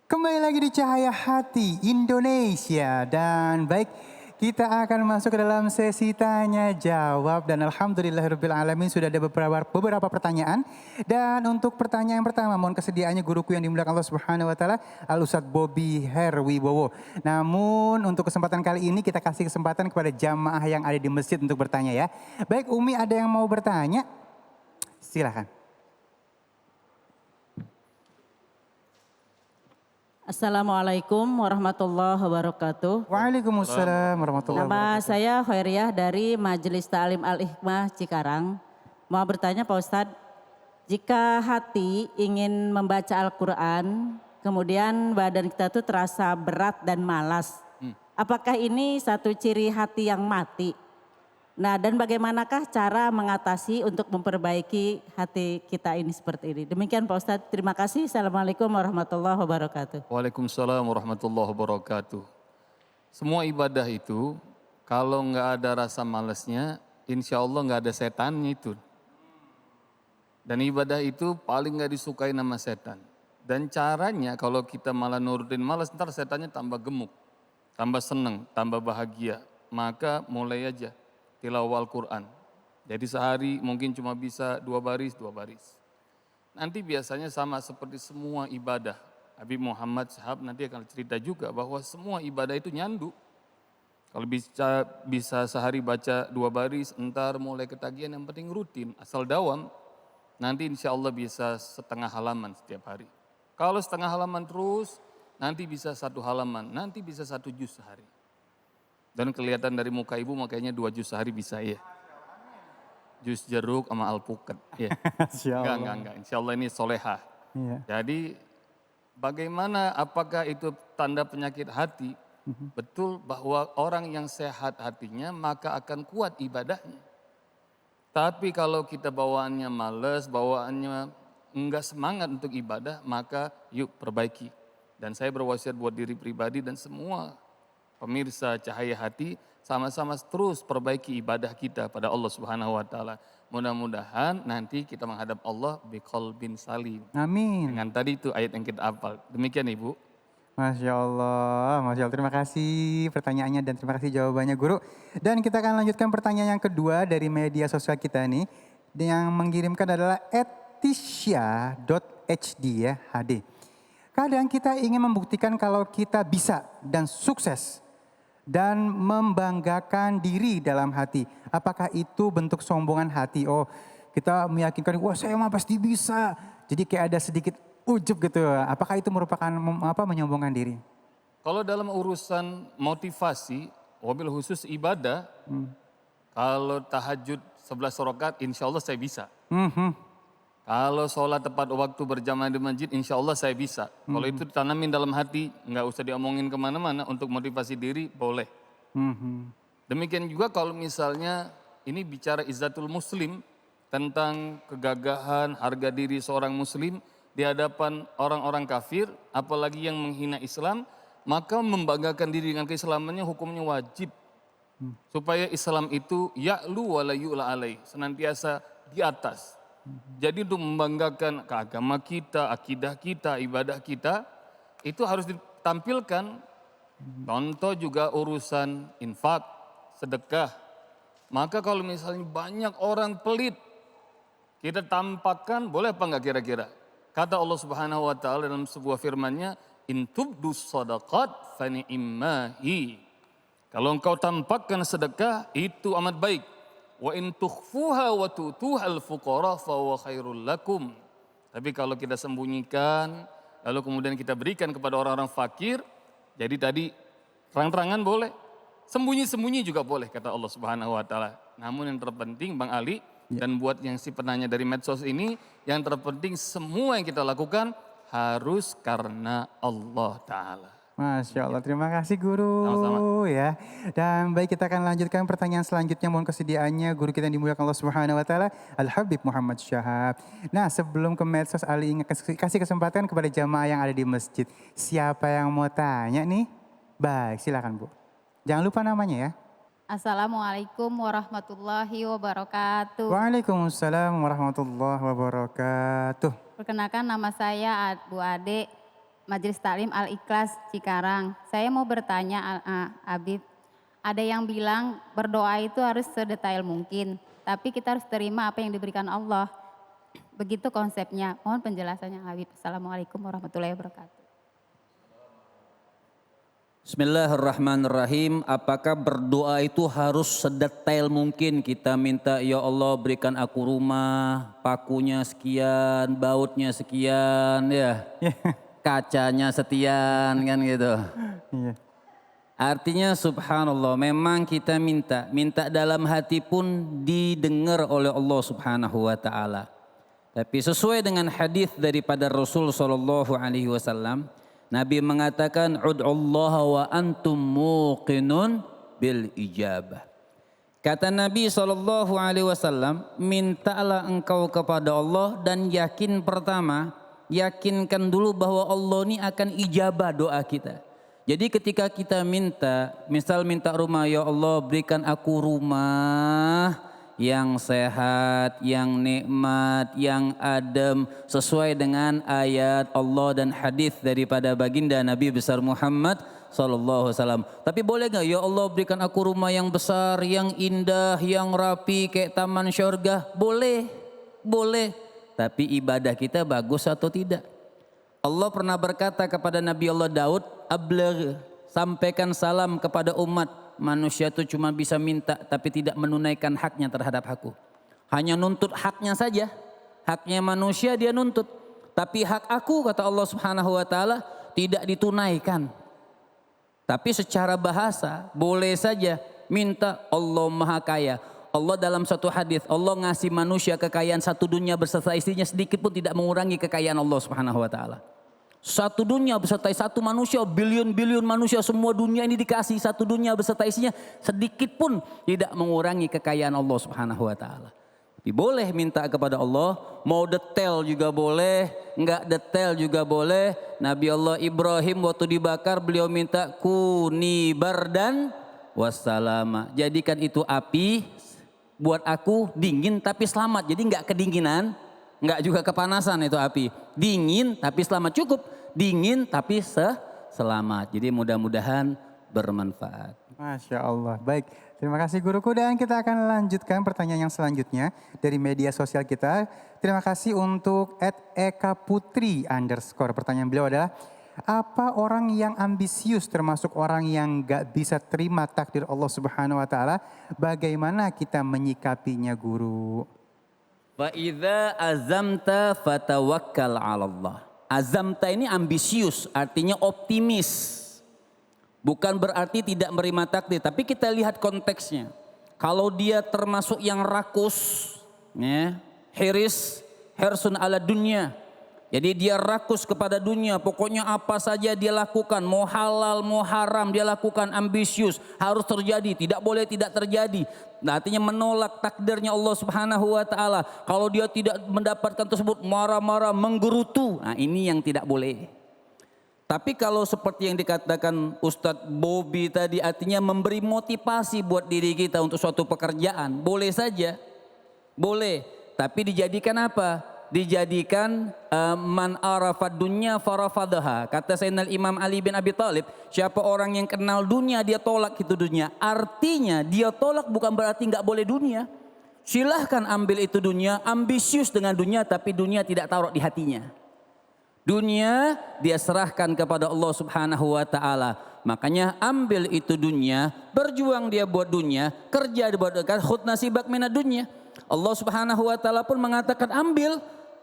Kembali lagi di Cahaya Hati Indonesia. Dan baik, kita akan masuk ke dalam sesi tanya jawab. Dan alhamdulillahirrabbilalamin sudah ada beberapa pertanyaan. Dan untuk pertanyaan pertama, mohon kesediaannya guruku yang dimuliakan Allah Subhanahu wa taala, Al Ustadz Bobby Herwibowo. Namun untuk kesempatan kali ini kita kasih kesempatan kepada jamaah yang ada di masjid untuk bertanya ya. Baik, Umi ada yang mau bertanya? Silahkan. Assalamualaikum warahmatullahi wabarakatuh. Waalaikumsalam warahmatullahi Nama wabarakatuh. saya Khairiyah dari Majelis Ta'lim Al-Hikmah Cikarang. Mau bertanya Pak Ustadz, jika hati ingin membaca Al-Quran, kemudian badan kita tuh terasa berat dan malas. Apakah ini satu ciri hati yang mati? Nah, dan bagaimanakah cara mengatasi untuk memperbaiki hati kita ini seperti ini? Demikian Pak Ustadz, terima kasih. Assalamualaikum warahmatullahi wabarakatuh. Waalaikumsalam warahmatullahi wabarakatuh. Semua ibadah itu kalau nggak ada rasa malesnya, insya Allah nggak ada setannya itu. Dan ibadah itu paling nggak disukai nama setan. Dan caranya kalau kita malah nurutin malas, ntar setannya tambah gemuk, tambah seneng, tambah bahagia. Maka mulai aja tilawah Al-Quran. Jadi sehari mungkin cuma bisa 2 baris, 2 baris. Nanti biasanya sama seperti semua ibadah. Habib Muhammad Syahab nanti akan cerita juga bahwa semua ibadah itu nyandu. Kalau bisa sehari baca 2 baris, entar mulai ketagihan, yang penting rutin, asal dawam. Nanti insya Allah bisa setengah halaman setiap hari. Kalau setengah halaman terus, nanti bisa 1 halaman, nanti bisa 1 juz sehari. Dan kelihatan dari muka ibu makanya 2 juz sehari bisa ya. Jus jeruk sama alpukat. Ya. Enggak. Insya Allah ini solehah. Iya. Jadi bagaimana, apakah itu tanda penyakit hati? Betul bahwa orang yang sehat hatinya maka akan kuat ibadahnya. Tapi kalau kita bawaannya males, bawaannya enggak semangat untuk ibadah, maka yuk perbaiki. Dan saya berwasiat buat diri pribadi dan semua pemirsa Cahaya Hati, sama-sama terus perbaiki ibadah kita pada Allah Subhanahu wa taala. Mudah-mudahan nanti kita menghadap Allah biqalbin salim. Amin. Dengan tadi itu ayat yang kita hafal. Demikian Ibu. Masya Allah. Terima kasih pertanyaannya dan terima kasih jawabannya Guru. Dan kita akan lanjutkan pertanyaan yang kedua dari media sosial kita nih. Yang mengirimkan adalah @tisya.hd ya, HD. Kadang kita ingin membuktikan kalau kita bisa dan sukses dan membanggakan diri dalam hati. Apakah itu bentuk sombongan hati? Oh, kita meyakinkan, wah saya mah pasti bisa. Jadi kayak ada sedikit ujub gitu. Apakah itu merupakan menyombongkan diri? Kalau dalam urusan motivasi, wabil khusus ibadah, kalau tahajud 11 rakaat insya Allah saya bisa. Kalau sholat tepat waktu berjamaah di masjid, insya Allah saya bisa. Kalau itu ditanamin dalam hati, nggak usah diomongin kemana-mana, untuk motivasi diri boleh. Demikian juga kalau misalnya ini bicara izzatul muslim, tentang kegagahan, harga diri seorang muslim di hadapan orang-orang kafir, apalagi yang menghina Islam, maka membanggakan diri dengan keislamannya hukumnya wajib. Supaya Islam itu ya'lu wa la yu'la alaih, senantiasa di atas. Jadi untuk membanggakan keagama kita, akidah kita, ibadah kita, itu harus ditampilkan. Contoh juga urusan infak, sedekah. Maka kalau misalnya banyak orang pelit, kita tampakkan, boleh apa enggak kira-kira? Kata Allah Subhanahu wa taala dalam sebuah firman-Nya, "In tubdus shadaqat fa ni'mahi." Kalau engkau tampakkan sedekah itu amat baik. Wa in tukhfuha wa tu'tuhal fuqara fa huwa khairul lakum. Tapi kalau kita sembunyikan, lalu kemudian kita berikan kepada orang-orang fakir, jadi tadi terang-terangan boleh, sembunyi-sembunyi juga boleh kata Allah Subhanahu wa taala. Namun yang terpenting Bang Ali dan buat yang si penanya dari medsos ini, yang terpenting semua yang kita lakukan harus karena Allah taala. Masya Allah, terima kasih Guru. Sama-sama. Ya. Dan baik, kita akan lanjutkan pertanyaan selanjutnya. Mohon kesediaannya Guru kita yang dimuliakan Allah Subhanahu wa taala, Al Habib Muhammad Syahab. Nah, sebelum ke medsos, Ali ingin kasih kesempatan kepada jamaah yang ada di masjid. Siapa yang mau tanya nih? Baik, silakan Bu. Jangan lupa namanya ya. Assalamualaikum warahmatullahi wabarakatuh. Waalaikumsalam warahmatullahi wabarakatuh. Perkenalkan nama saya Bu Ade. Majelis Taklim Al-Ikhlas Cikarang. Saya mau bertanya Habib, ada yang bilang berdoa itu harus sedetail mungkin, tapi kita harus terima apa yang diberikan Allah. Begitu konsepnya. Mohon penjelasannya Habib. Assalamualaikum warahmatullahi wabarakatuh. Bismillahirrahmanirrahim. Apakah berdoa itu harus sedetail mungkin? Kita minta, ya Allah berikan aku rumah, pakunya sekian, bautnya sekian, ya, kacanya sekian, kan gitu. Iya. Artinya subhanallah, memang kita minta dalam hati pun didengar oleh Allah subhanahu wa ta'ala. Tapi sesuai dengan hadis daripada Rasul sallallahu alaihi wasallam, Nabi mengatakan ud'ullaha wa antum muqinun bil ijabah. Kata Nabi sallallahu alaihi wasallam, mintalah engkau kepada Allah dan yakinkan dulu bahwa Allah ini akan ijabah doa kita. Jadi ketika kita minta, misal minta rumah, ya Allah berikan aku rumah yang sehat, yang nikmat, yang adem, sesuai dengan ayat Allah dan hadis daripada baginda Nabi besar Muhammad sallallahu alaihi wasallam. Tapi boleh nggak, ya Allah berikan aku rumah yang besar, yang indah, yang rapi kayak taman syurga? Boleh, boleh. Tapi ibadah kita bagus atau tidak? Allah pernah berkata kepada Nabi Allah Daud, abligh, sampaikan salam kepada umat. Manusia itu cuma bisa minta tapi tidak menunaikan haknya terhadap aku. Hanya nuntut haknya saja. Haknya manusia dia nuntut. Tapi hak aku, kata Allah subhanahu wa ta'ala, tidak ditunaikan. Tapi secara bahasa boleh saja minta. Allah maha kaya. Allah dalam satu hadis, Allah ngasih manusia kekayaan satu dunia beserta isinya, sedikit pun tidak mengurangi kekayaan Allah subhanahu wa ta'ala. Satu dunia beserta satu manusia, bilion-bilion manusia, semua dunia ini dikasih satu dunia beserta isinya, sedikit pun tidak mengurangi kekayaan Allah subhanahu wa ta'ala. Tapi boleh minta kepada Allah, mau detail juga boleh, enggak detail juga boleh. Nabi Allah Ibrahim waktu dibakar beliau minta kuni bardan wassalama. Jadikan itu api buat aku dingin tapi selamat, jadi enggak kedinginan. Enggak juga kepanasan itu api. Dingin tapi selamat, cukup. Dingin tapi selamat. Jadi mudah-mudahan bermanfaat. Masya Allah. Baik, terima kasih guruku, dan kita akan lanjutkan pertanyaan yang selanjutnya dari media sosial kita. Terima kasih untuk @ekaputri_. Pertanyaan beliau adalah, apa orang yang ambisius termasuk orang yang gak bisa terima takdir Allah Subhanahu wa ta'ala? Bagaimana kita menyikapinya, guru? Fa idza azamta fatawakkal 'ala Allah. Azamta ini ambisius, artinya optimis. Bukan berarti tidak menerima takdir, tapi kita lihat konteksnya. Kalau dia termasuk yang rakus, ya, hirsun ala dunia. Jadi dia rakus kepada dunia, pokoknya apa saja dia lakukan, mau halal, mau haram dia lakukan, ambisius, harus terjadi, tidak boleh tidak terjadi. Nah, artinya menolak takdirnya Allah Subhanahu wa ta'ala. Kalau dia tidak mendapatkan tersebut, marah-marah, menggerutu. Nah, ini yang tidak boleh. Tapi kalau seperti yang dikatakan Ustadz Bobby tadi, artinya memberi motivasi buat diri kita untuk suatu pekerjaan, boleh saja. Boleh, tapi dijadikan apa? Dijadikan man arafad dunya farafadaha. Kata Sayyidina Imam Ali bin Abi Thalib, siapa orang yang kenal dunia dia tolak itu dunia. Artinya dia tolak bukan berarti nggak boleh dunia. Silahkan ambil itu dunia, ambisius dengan dunia, tapi dunia tidak taruh di hatinya. Dunia dia serahkan kepada Allah Subhanahu wa ta'ala. Makanya ambil itu dunia, berjuang dia buat dunia, kerja buat khud nasibak minad dunya. Allah Subhanahu wa ta'ala pun mengatakan ambil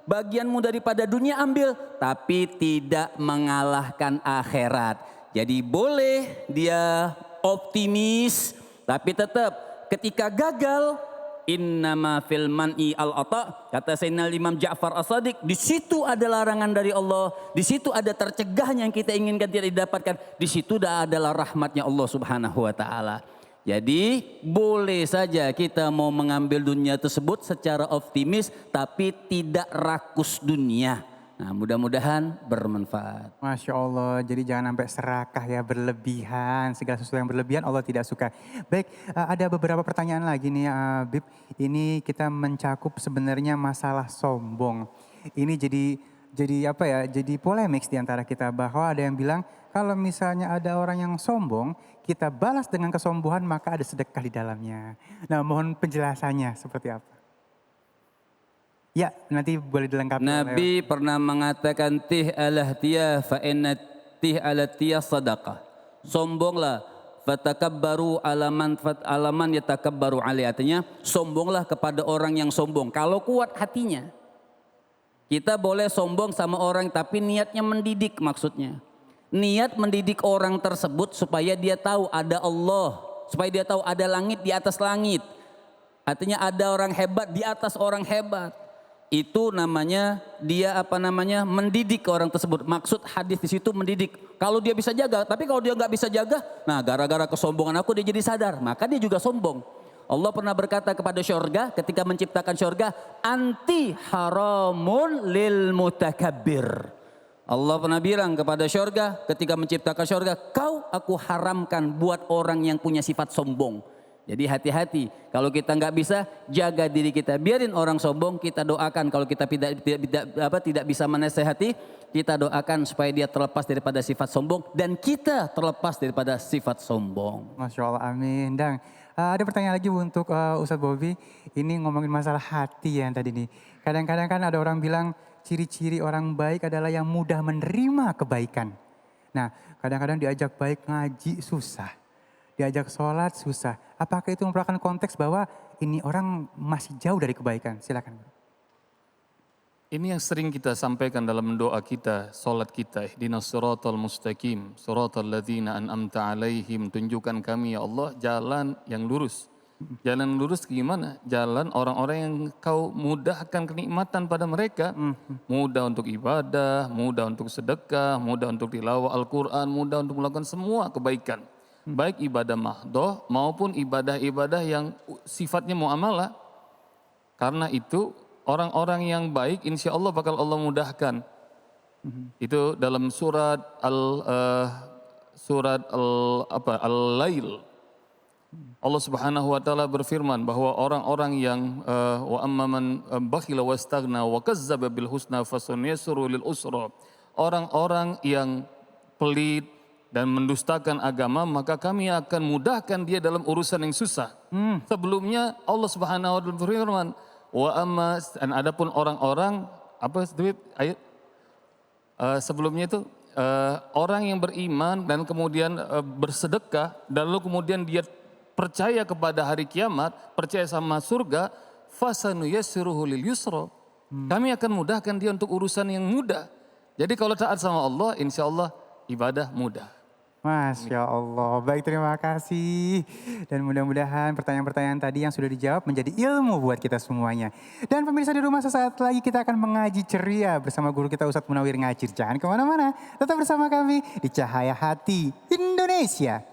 bagianmu daripada dunia, ambil, tapi tidak mengalahkan akhirat. Jadi boleh dia optimis, tapi tetap ketika gagal, innama fil man'i al-ata, kata Sayyidina Imam Ja'far As-Sadiq, di situ ada larangan dari Allah, di situ ada tercegahnya yang kita inginkan tidak didapatkan, di situ adalah rahmatnya Allah Subhanahu wa ta'ala. Jadi boleh saja kita mau mengambil dunia tersebut secara optimis tapi tidak rakus dunia. Nah, mudah-mudahan bermanfaat. Masya Allah, jadi jangan sampai serakah ya, berlebihan. Segala sesuatu yang berlebihan Allah tidak suka. Baik, ada beberapa pertanyaan lagi nih Bib. Ini kita mencakup sebenarnya masalah sombong. Ini jadi jadi apa ya, jadi polemik di antara kita bahwa ada yang bilang kalau misalnya ada orang yang sombong, kita balas dengan kesombongan maka ada sedekah di dalamnya. Nah, mohon penjelasannya seperti apa? Ya, nanti boleh dilengkapi. Nabi pernah mengatakan tih alahtiyah fa inna tih alahtiyah sadaqah. Sombonglah fatakabbaru alaman yatakabbaru alai. Artinya sombonglah kepada orang yang sombong. Kalau kuat hatinya. Kita boleh sombong sama orang tapi niatnya mendidik maksudnya. Niat mendidik orang tersebut supaya dia tahu ada Allah. Supaya dia tahu ada langit di atas langit. Artinya ada orang hebat di atas orang hebat. Itu namanya dia mendidik orang tersebut. Maksud hadis di situ mendidik. Kalau dia bisa jaga, tapi kalau dia nggak bisa jaga, nah gara-gara kesombongan aku dia jadi sadar, maka dia juga sombong. Allah pernah berkata kepada syurga ketika menciptakan syurga, anti haramun lil mutakabbir. Allah pernah bilang kepada syurga ketika menciptakan syurga, kau aku haramkan buat orang yang punya sifat sombong. Jadi hati-hati, kalau kita nggak bisa jaga diri kita, biarin orang sombong, kita doakan. Kalau kita tidak bisa menasehati, kita doakan supaya dia terlepas daripada sifat sombong dan kita terlepas daripada sifat sombong. Masya Allah, amin. Dan ada pertanyaan lagi untuk Ustadz Bobby. Ini ngomongin masalah hati yang tadi nih. Kadang-kadang kan ada orang bilang ciri-ciri orang baik adalah yang mudah menerima kebaikan. Nah, kadang-kadang diajak baik ngaji susah. Diajak sholat susah. Apakah itu merupakan konteks bahwa ini orang masih jauh dari kebaikan? Silakan. Ini yang sering kita sampaikan dalam doa kita, sholat kita. Ihdinas siratal mustaqim, siratal ladzina an'amta alaihim. Tunjukkan kami ya Allah jalan yang lurus. Jalan lurus gimana? Jalan orang-orang yang kau mudahkan kenikmatan pada mereka. Mudah untuk ibadah, mudah untuk sedekah, mudah untuk tilawah Al-Quran, mudah untuk melakukan semua kebaikan. Baik ibadah mahdoh maupun ibadah-ibadah yang sifatnya muamalah. Karena itu orang-orang yang baik insya Allah bakal Allah mudahkan. Itu dalam surat Al-Lail. Allah Subhanahu wa taala berfirman bahwa orang-orang yang wa amman bakhila wastaghna wa kazzaba bil husna fasanuyassiru lil usra. Orang-orang yang pelit dan mendustakan agama, maka kami akan mudahkan dia dalam urusan yang susah. Sebelumnya Allah Subhanahu wa taala berfirman, wa amma, dan adapun orang-orang ayat sebelumnya itu orang yang beriman dan kemudian bersedekah dan lalu kemudian dia percaya kepada hari kiamat, percaya sama surga, fasanuyassiruhu lil yusra. Kami akan mudahkan dia untuk urusan yang mudah. Jadi kalau taat sama Allah, insya Allah ibadah mudah. Masya Allah, baik terima kasih. Dan mudah-mudahan pertanyaan-pertanyaan tadi yang sudah dijawab menjadi ilmu buat kita semuanya. Dan pemirsa di rumah sesaat lagi kita akan mengaji ceria bersama guru kita Ustadz Munawir Ngacir. Jangan kemana-mana, tetap bersama kami di Cahaya Hati Indonesia.